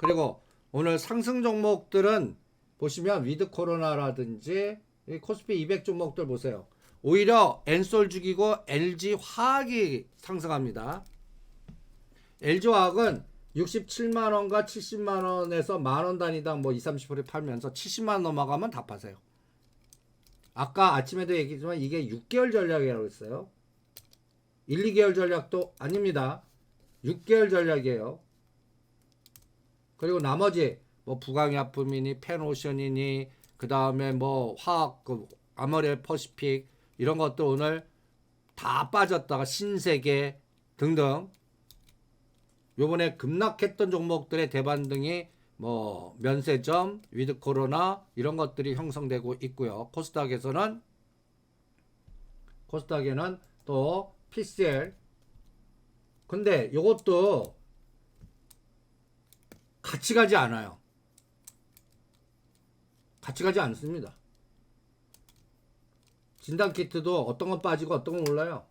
그리고 오늘 상승 종목들은 보시면 위드 코로나라든지 코스피 200 종목들 보세요. 오히려 엔솔 죽이고 LG 화학이 상승합니다. LG 화학은 67만원과 70만원에서 만원 단위당 뭐 20-30% 팔면서 70만원 넘어가면 다 파세요. 아까 아침에도 얘기했지만 이게 6개월 전략이라고 했어요. 1, 2개월 전략도 아닙니다. 6개월 전략이에요. 그리고 나머지 뭐 부강약품이니 펜오션이니 그 다음에 뭐 화학 그 아모레 퍼시픽 이런 것들 오늘 다 빠졌다가 신세계 등등 요번에 급락했던 종목들의 대반등이 뭐 면세점, 위드 코로나 이런 것들이 형성되고 있고요. 코스닥에는 또 PCL. 근데 요것도 같이 가지 않아요. 같이 가지 않습니다. 진단키트도 어떤 건 빠지고 어떤 건 올라요.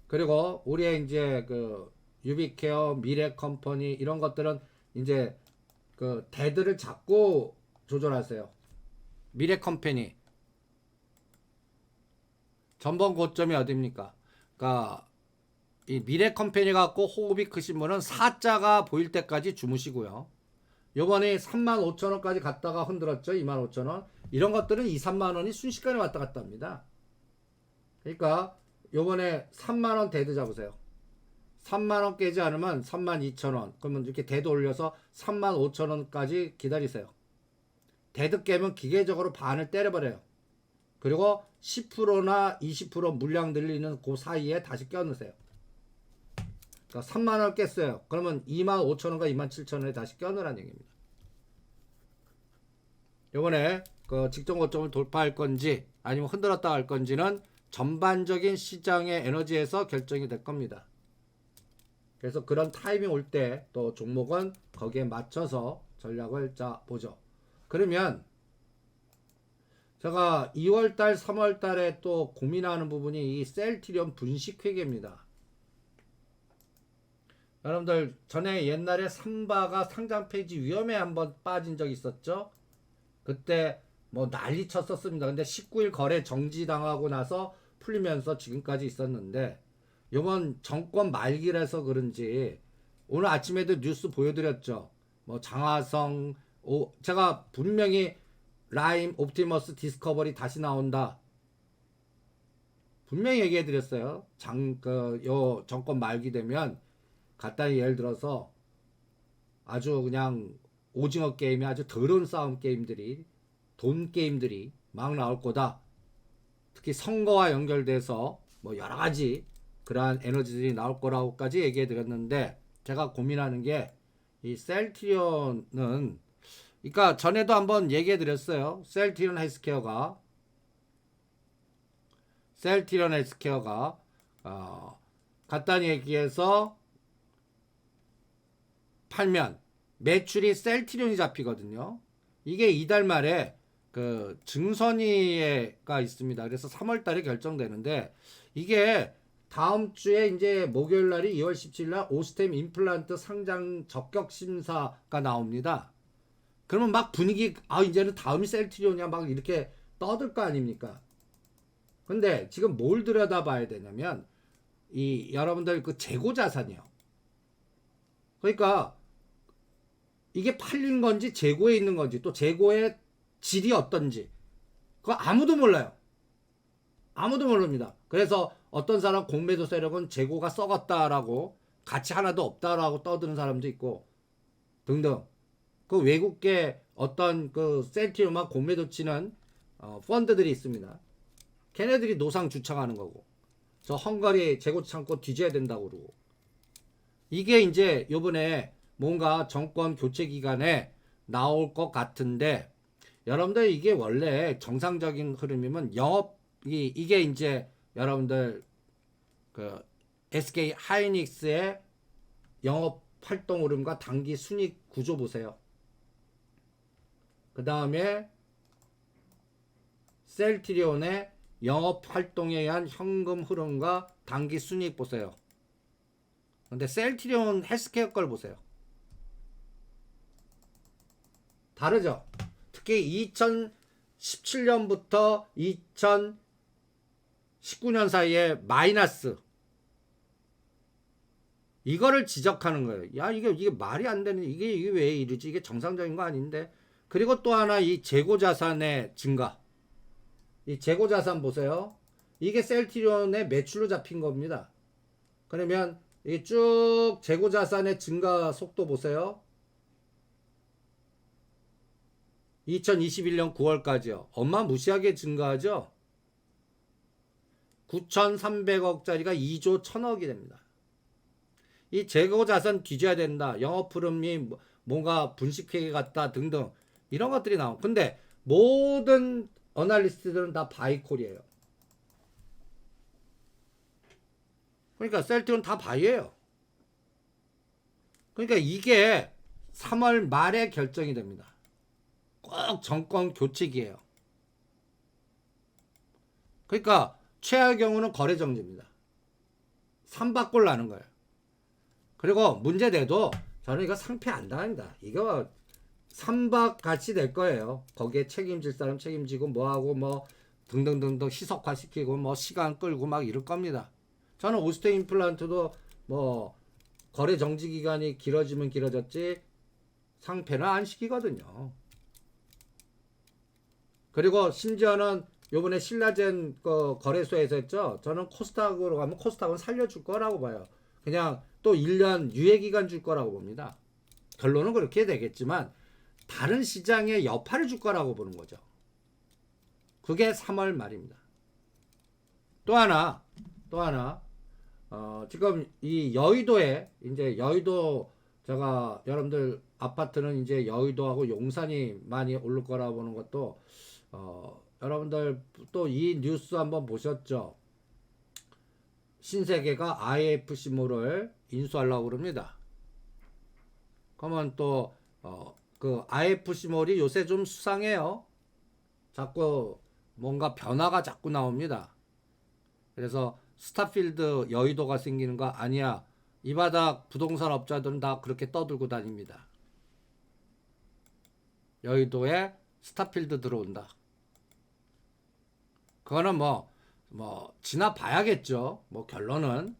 그리고 우리의 이제 그 유비케어, 미래컴퍼니 이런 것들은 이제 그 대들을 잡고 조절하세요. 미래컴퍼니 전번 고점이 어딥니까? 그러니까 이 미래컴퍼니 갖고 호흡이 크신 분은 4자가 보일 때까지 주무시고요. 요번에 35,000원까지 갔다가 흔들었죠. 25,000원. 이런 것들은 2, 3만원이 순식간에 왔다 갔다 합니다. 그러니까 요번에 3만원 대드 잡으세요. 3만원 깨지 않으면 32,000원. 그러면 이렇게 대드 올려서 35,000원까지 기다리세요. 대드 깨면 기계적으로 반을 때려버려요. 그리고 10%나 20% 물량 늘리는 그 사이에 다시 껴넣으세요. 그러니까 3만원 깼어요. 그러면 25,000원과 27,000원에 다시 껴넣으라는 얘기입니다. 요번에 그 직전 고점을 돌파할 건지 아니면 흔들었다 갈 건지는 전반적인 시장의 에너지에서 결정이 될 겁니다. 그래서 그런 타이밍 올 때 또 종목은 거기에 맞춰서 전략을 짜 보죠. 그러면 제가 2월달 3월달에 또 고민하는 부분이 이 셀트리온 분식회계입니다. 여러분들 전에 옛날에 삼바가 상장 폐지 위험에 한번 빠진 적 있었죠. 그때 뭐 난리 쳤었습니다. 근데 19일 거래 정지당하고 나서 풀리면서 지금까지 있었는데 이번 정권 말기라서 그런지 오늘 아침에도 뉴스 보여드렸죠. 뭐 장하성 제가 분명히 라임, 옵티머스, 디스커버리 다시 나온다. 분명히 얘기해드렸어요. 요 정권 말기 되면 간단히 예를 들어서 아주 그냥 오징어 게임이 아주 더러운 싸움 게임들이 돈 게임들이 막 나올 거다. 특히 선거와 연결돼서 뭐 여러 가지 그러한 에너지들이 나올 거라고까지 얘기해 드렸는데 제가 고민하는 게 이 셀트리온은 그러니까 전에도 한번 얘기해 드렸어요. 셀트리온 헬스케어가 간단히 얘기해서 팔면 매출이 셀트리온이 잡히거든요. 이게 이달 말에 그 증선위가 있습니다. 그래서 3월 달에 결정되는데 이게 다음 주에 이제 목요일 날이 2월 17일 날 오스템 임플란트 상장 적격 심사가 나옵니다. 그러면 막 분위기 이제는 다음이 셀트리온이야 막 이렇게 떠들 거 아닙니까? 근데 지금 뭘 들여다봐야 되냐면 이 여러분들 그 재고 자산이요. 그러니까 이게 팔린 건지 재고에 있는 건지 또 재고의 질이 어떤지 그거 아무도 몰라요. 아무도 모릅니다. 그래서 어떤 사람 공매도 세력은 재고가 썩었다라고 가치 하나도 없다라고 떠드는 사람도 있고 등등. 그 외국계 어떤 그 셀트리온만 공매도 치는 펀드들이 있습니다. 걔네들이 노상 주창하는 거고 저 헝가리 재고 창고 뒤져야 된다고 그러고 이게 이제 요번에 뭔가 정권 교체 기간에 나올 것 같은데 여러분들 이게 원래 정상적인 흐름이면 이게 이제 여러분들 그 SK 하이닉스의 영업 활동 흐름과 단기 순익 구조 보세요. 그 다음에 셀트리온의 영업 활동에 의한 현금 흐름과 단기 순익 보세요. 근데 셀트리온 헬스케어 걸 보세요. 다르죠. 특히 2017년부터 2019년 사이에 마이너스 이거를 지적하는 거예요. 야, 이게 말이 안 되는, 이게 왜 이러지? 이게 정상적인 거 아닌데. 그리고 또 하나 이 재고 자산의 증가. 이 재고 자산 보세요. 이게 셀트리온의 매출로 잡힌 겁니다. 그러면 이 쭉 재고 자산의 증가 속도 보세요. 2021년 9월까지요. 어마무시하게 증가하죠. 9,300억짜리가 2조 1,000억이 됩니다. 이 재고 자산 뒤져야 된다. 영업 흐름이 뭔가 분식회계 같다 등등 이런 것들이 나오고. 근데 모든 어널리스트들은 다 바이콜이에요. 그러니까 셀트리온 다 바이예요. 그러니까 이게 3월 말에 결정이 됩니다. 꼭 정권 교체기예요. 그러니까 최악의 경우는 거래 정지입니다. 3박골 나는 거예요. 그리고 문제돼도 저는 이거 상패 안 당합니다. 이거 3박 같이 될 거예요. 거기에 책임질 사람 책임지고 뭐하고 뭐 등등등등 희석화시키고 뭐 시간 끌고 막 이럴 겁니다. 저는 오스테 임플란트도 뭐 거래 정지 기간이 길어지면 길어졌지 상패는 안 시키거든요. 그리고 심지어는 요번에 신라젠 거래소에서 했죠. 저는 코스닥으로 가면 코스닥은 살려줄 거라고 봐요. 그냥 또 1년 유예기간 줄 거라고 봅니다. 결론은 그렇게 되겠지만 다른 시장에 여파를 줄 거라고 보는 거죠. 그게 3월 말입니다. 또 하나 지금 이 여의도에 이제 여의도 제가 여러분들 아파트는 이제 여의도하고 용산이 많이 오를 거라고 보는 것도 여러분들 또 이 뉴스 한번 보셨죠? 신세계가 IFC몰을 인수하려고 그럽니다. 그러면 또 그 IFC몰이 요새 좀 수상해요. 자꾸 뭔가 변화가 자꾸 나옵니다. 그래서 스타필드 여의도가 생기는 거 아니야. 이 바닥 부동산 업자들은 다 그렇게 떠들고 다닙니다. 여의도에 스타필드 들어온다. 그거는 뭐 지나봐야겠죠. 뭐 결론은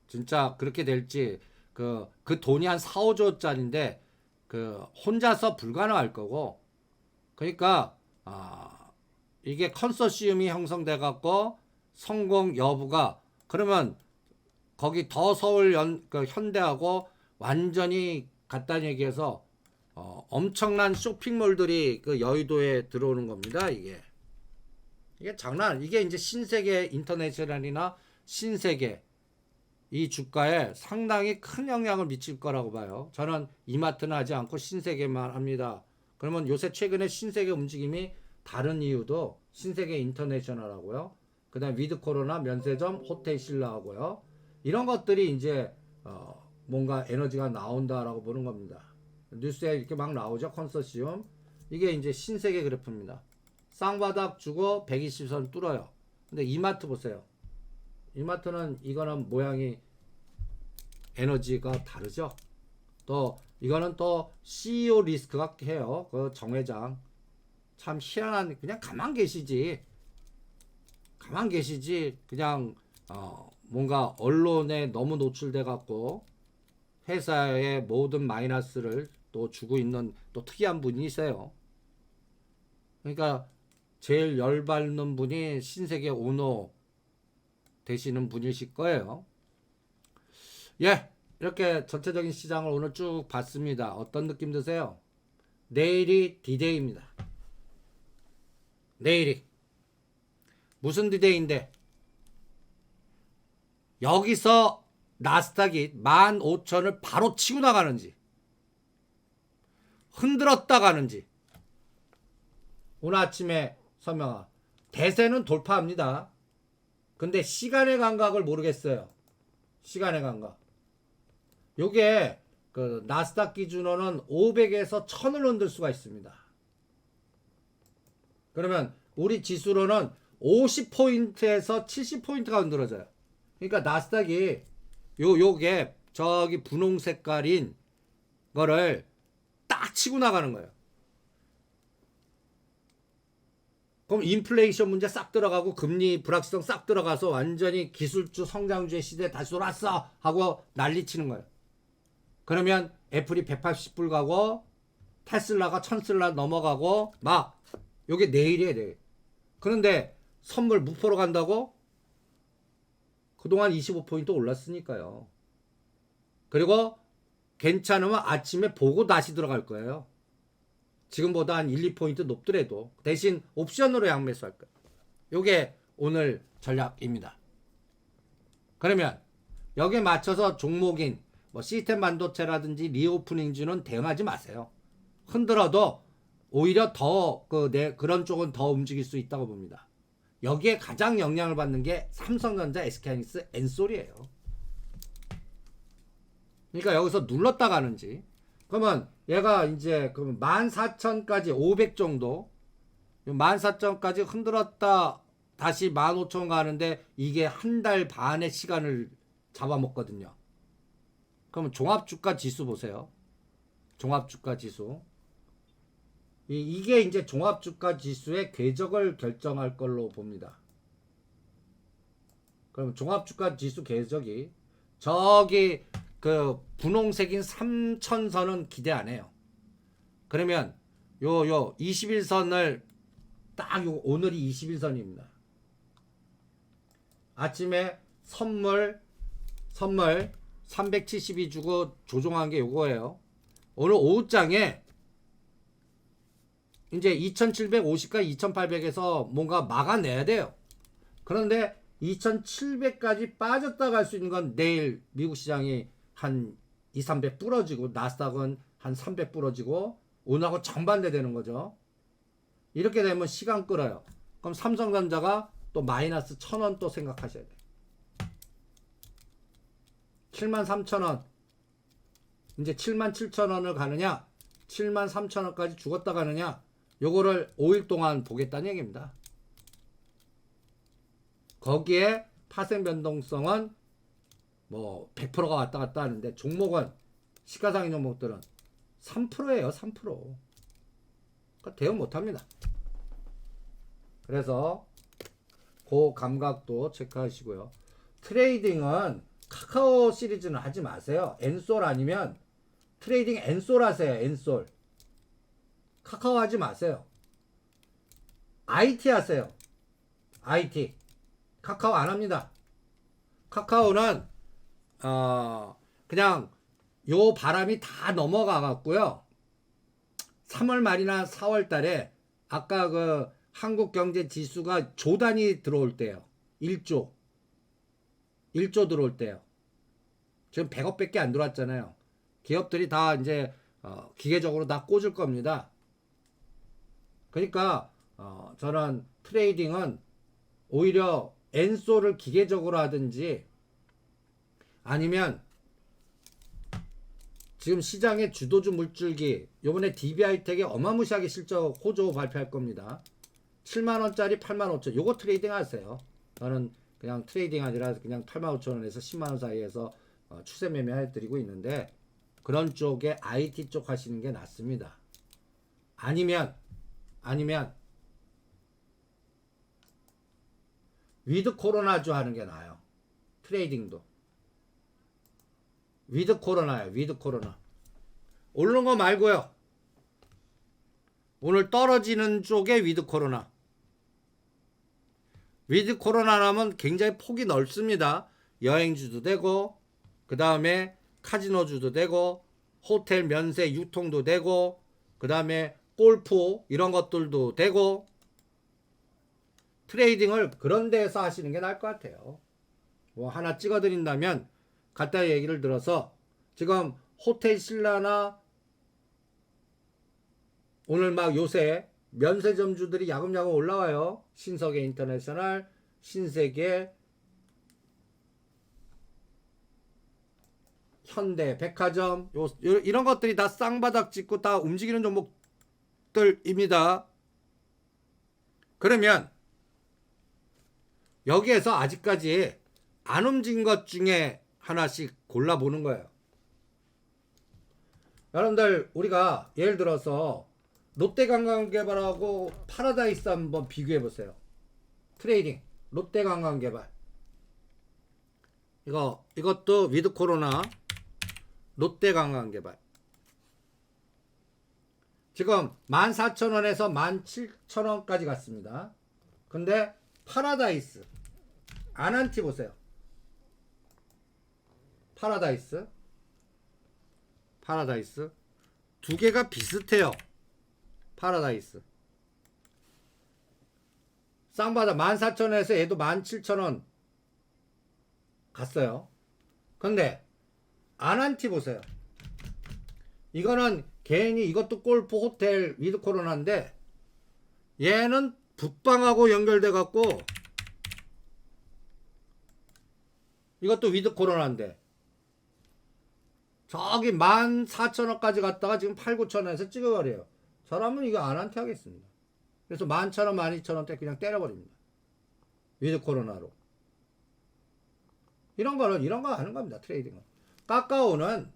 진짜 그렇게 될지 그 돈이 한 4, 5조짜리인데 그 혼자서 불가능할 거고. 그러니까 이게 컨소시엄이 형성돼 갖고 성공 여부가 그러면 거기 더 서울 현대하고 완전히 같다는 얘기해서 엄청난 쇼핑몰들이 그 여의도에 들어오는 겁니다. 이게 장난. 이게 이제 신세계 인터내셔널이나 신세계 이 주가에 상당히 큰 영향을 미칠 거라고 봐요. 저는 이마트는 하지 않고 신세계만 합니다. 그러면 요새 최근에 신세계 움직임이 다른 이유도 신세계 인터내셔널하고요. 그 다음 위드 코로나 면세점 호텔 신라하고요. 이런 것들이 이제 뭔가 에너지가 나온다라고 보는 겁니다. 뉴스에 이렇게 막 나오죠. 컨소시엄. 이게 이제 신세계 그래프입니다. 쌍바닥 주고 120선 뚫어요. 근데 이마트 보세요. 이마트는 이거는 모양이 에너지가 다르죠. 또 이거는 또 CEO 리스크가 해요. 그 정회장 참 희한한. 그냥 가만 계시지 그냥 뭔가 언론에 너무 노출돼 갖고 회사의 모든 마이너스를 또 주고 있는 또 특이한 분이세요. 그러니까 제일 열받는 분이 신세계 오너 되시는 분이실 거예요. 예, 이렇게 전체적인 시장을 오늘 쭉 봤습니다. 어떤 느낌 드세요? 내일이 디데이입니다. 내일이 무슨 디데이인데 여기서 나스닥이 15,000을 바로 치고 나가는지 흔들었다 가는지. 오늘 아침에 서명아 대세는 돌파합니다. 근데 시간의 감각을 모르겠어요. 시간의 감각. 요게 그 나스닥 기준으로는 500에서 1000을 흔들 수가 있습니다. 그러면 우리 지수로는 50포인트에서 70포인트가 흔들어져요. 그러니까 나스닥이 요게 저기 분홍 색깔인 거를 딱 치고 나가는 거예요. 그럼 인플레이션 문제 싹 들어가고 금리 불확실성 싹 들어가서 완전히 기술주 성장주의 시대에 다시 돌아왔어 하고 난리치는 거예요. 그러면 애플이 180불 가고 테슬라가 1000달러 넘어가고 막 요게 내일이에요, 내일. 그런데 선물 무포로 간다고? 그동안 25포인트 올랐으니까요. 그리고 괜찮으면 아침에 보고 다시 들어갈 거예요. 지금보다 한 1, 2포인트 높더라도 대신 옵션으로 양매수할 거예요. 요게 오늘 전략입니다. 그러면 여기에 맞춰서 종목인 뭐 시스템 반도체라든지 리오프닝주는 대응하지 마세요. 흔들어도 오히려 더 그런 쪽은 더 움직일 수 있다고 봅니다. 여기에 가장 영향을 받는 게 삼성전자, SK하이닉스, 엔솔이에요. 그러니까 여기서 눌렀다 가는지. 그러면 얘가 이제 14,000까지 500 정도, 14,000까지 흔들었다 다시 15,000 가는데 이게 한 달 반의 시간을 잡아먹거든요. 그러면 종합주가 지수 보세요. 종합주가 지수. 이게 이제 종합주가 지수의 궤적을 결정할 걸로 봅니다. 그럼 종합주가 지수 궤적이 저기 그 분홍색인 3000선은 기대 안 해요. 그러면 요 21선을 딱 오늘이 21선입니다. 아침에 선물 372 주고 조종한 게 요거예요. 오늘 오후장에 이제 2750과 2800에서 뭔가 막아내야 돼요. 그런데 2700까지 빠졌다 갈 수 있는 건 내일 미국 시장이 한 2, 300 부러지고 나스닥은 한 300 부러지고 오늘하고 정반대 되는 거죠. 이렇게 되면 시간 끌어요. 그럼 삼성전자가 또 마이너스 1000원 또 생각하셔야 돼요. 73,000원 이제 77,000원을 가느냐 73,000원까지 죽었다 가느냐 요거를 5일 동안 보겠다는 얘기입니다. 거기에 파생 변동성은 뭐 100%가 왔다 갔다 하는데 종목은 시가상위 종목들은 3%예요. 3%. 그러니까 대응 못합니다. 그래서 그 감각도 체크하시고요. 트레이딩은 카카오 시리즈는 하지 마세요. 엔솔 아니면 트레이딩 엔솔 하세요. 엔솔. 카카오 하지 마세요. IT 하세요. IT. 카카오 안 합니다. 카카오는 그냥 요 바람이 다 넘어가 갖고요. 3월 말이나 4월 달에 아까 그 한국 경제 지수가 조 단위 들어올 때요. 1조 들어올 때요. 지금 100억밖에 안 들어왔잖아요. 기업들이 다 이제 기계적으로 다 꽂을 겁니다. 그러니까 저는 트레이딩은 오히려 엔솔을 기계적으로 하든지 아니면 지금 시장의 주도주 물줄기 요번에 DB하이텍이 어마무시하게 실적 호조 발표할 겁니다. 7만원짜리 85,000원 요거 트레이딩 하세요. 저는 그냥 트레이딩 아니라 그냥 85,000원에서 10만원 사이에서 추세 매매 해드리고 있는데 그런 쪽에 IT 쪽 하시는 게 낫습니다. 아니면 위드 코로나주 하는 게 나아요. 트레이딩도 위드 코로나예요. 위드 코로나. 오르는 거 말고요. 오늘 떨어지는 쪽에 위드 코로나. 위드 코로나라면 굉장히 폭이 넓습니다. 여행주도 되고 그 다음에 카지노주도 되고 호텔 면세 유통도 되고 그 다음에 골프 이런 것들도 되고 트레이딩을 그런 데에서 하시는 게 나을 것 같아요. 뭐 하나 찍어드린다면 갖다 얘기를 들어서 지금 호텔 신라나 오늘 막 요새 면세점주들이 야금야금 올라와요. 신세계 인터내셔널, 신세계, 현대, 백화점 이런 것들이 다 쌍바닥 찍고 다 움직이는 종목들입니다. 그러면 여기에서 아직까지 안 움직인 것 중에 하나씩 골라보는 거예요. 여러분들 우리가 예를 들어서 롯데관광개발하고 파라다이스 한번 비교해 보세요. 트레이딩 롯데관광개발 이것도 위드 코로나 롯데관광개발 지금 14,000원에서 17,000원까지 갔습니다. 근데 파라다이스 아난티 보세요. 파라다이스 두 개가 비슷해요. 파라다이스 쌍바다 14,000원에서 얘도 17,000원 갔어요. 근데 아난티 보세요. 이거는 괜히 이것도 골프 호텔 위드 코로나인데 얘는 북방하고 연결돼 갖고 이것도 위드 코로나인데 저기 14,000원까지 갔다가 지금 8,9,000원에서 찍어버려요. 저라면 이거 아난티 하겠습니다. 그래서 11,000원, 12,000원대 그냥 때려버립니다. 위드 코로나로. 이런 거 하는 겁니다. 트레이딩은. 카카오는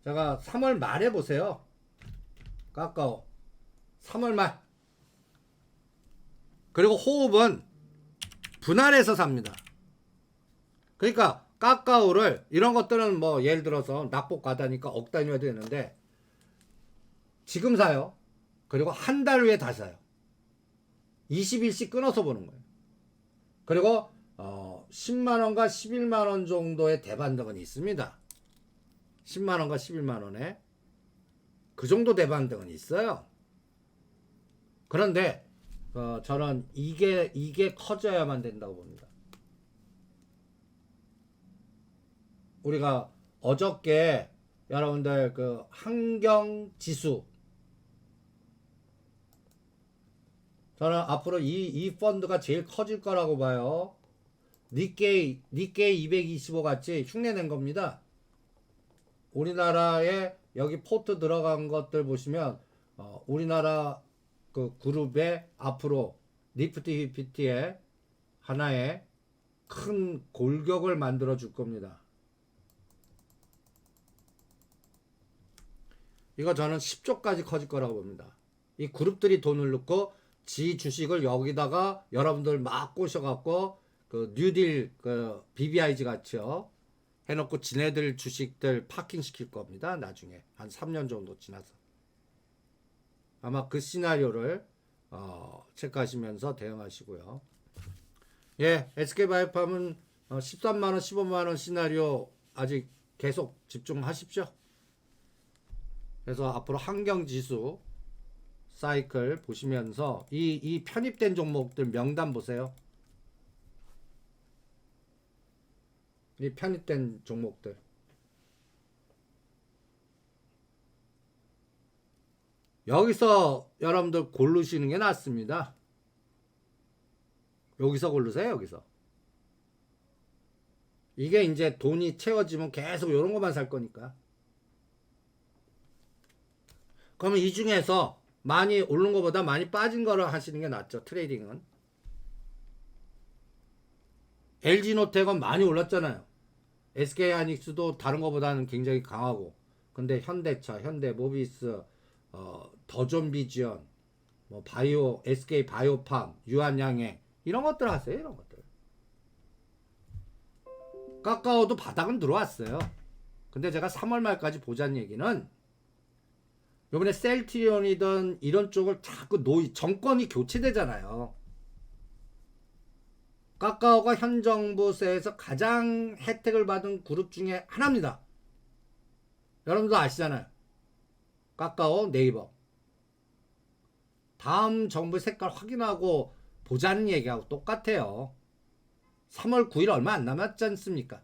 제가 3월 말에 보세요. 카카오 3월 말. 그리고 호흡은 분할해서 삽니다. 그러니까 카카오를 이런 것들은 뭐 예를 들어서 납복 과다니까 억 단위가 되는데 지금 사요. 그리고 한 달 후에 다시 사요. 20일씩 끊어서 보는 거예요. 그리고 10만원과 11만원 정도의 대반등은 있습니다. 10만원과 11만원에 그 정도 대반등은 있어요. 그런데 저는 이게 커져야만 된다고 봅니다. 우리가 어저께 여러분들 그 환경지수 저는 앞으로 이 펀드가 제일 커질 거라고 봐요. 니케이 225 같이 흉내낸 겁니다. 우리나라에 여기 포트 들어간 것들 보시면 우리나라 그 그룹에 앞으로 니프티 PT에 하나의 큰 골격을 만들어 줄 겁니다. 이거 저는 10조까지 커질 거라고 봅니다. 이 그룹들이 돈을 넣고 지 주식을 여기다가 여러분들 막 꼬셔갖고 그 뉴딜 그 BBIG 같이요 해놓고 지네들 주식들 파킹 시킬 겁니다. 나중에 한 3년 정도 지나서 아마 그 시나리오를 체크하시면서 대응하시고요. 예, SK바이오팜은 13만원 15만원 시나리오 아직 계속 집중하십시오. 그래서 앞으로 환경지수 사이클 보시면서 이 편입된 종목들 명단 보세요. 이 편입된 종목들 여기서 여러분들 고르시는 게 낫습니다. 여기서 고르세요. 여기서 이게 이제 돈이 채워지면 계속 이런 것만 살 거니까. 그러면 이 중에서 많이 오른 것보다 많이 빠진 거를 하시는 게 낫죠. 트레이딩은. LG노텍은 많이 올랐잖아요. SK하이닉스도 다른 것보다는 굉장히 강하고. 근데 현대차, 현대모비스, 더존비지언, 뭐 바이오, SK 바이오팜, 유한양행 이런 것들 하세요. 이런 것들. 카카오도 바닥은 들어왔어요. 근데 제가 3월 말까지 보자는 얘기는 요번에 셀트리온이든 이런 쪽을 자꾸 정권이 교체되잖아요. 카카오가 현 정부세에서 가장 혜택을 받은 그룹 중에 하나입니다. 여러분도 아시잖아요. 카카오, 네이버. 다음 정부 색깔 확인하고 보자는 얘기하고 똑같아요. 3월 9일 얼마 안 남았지 않습니까?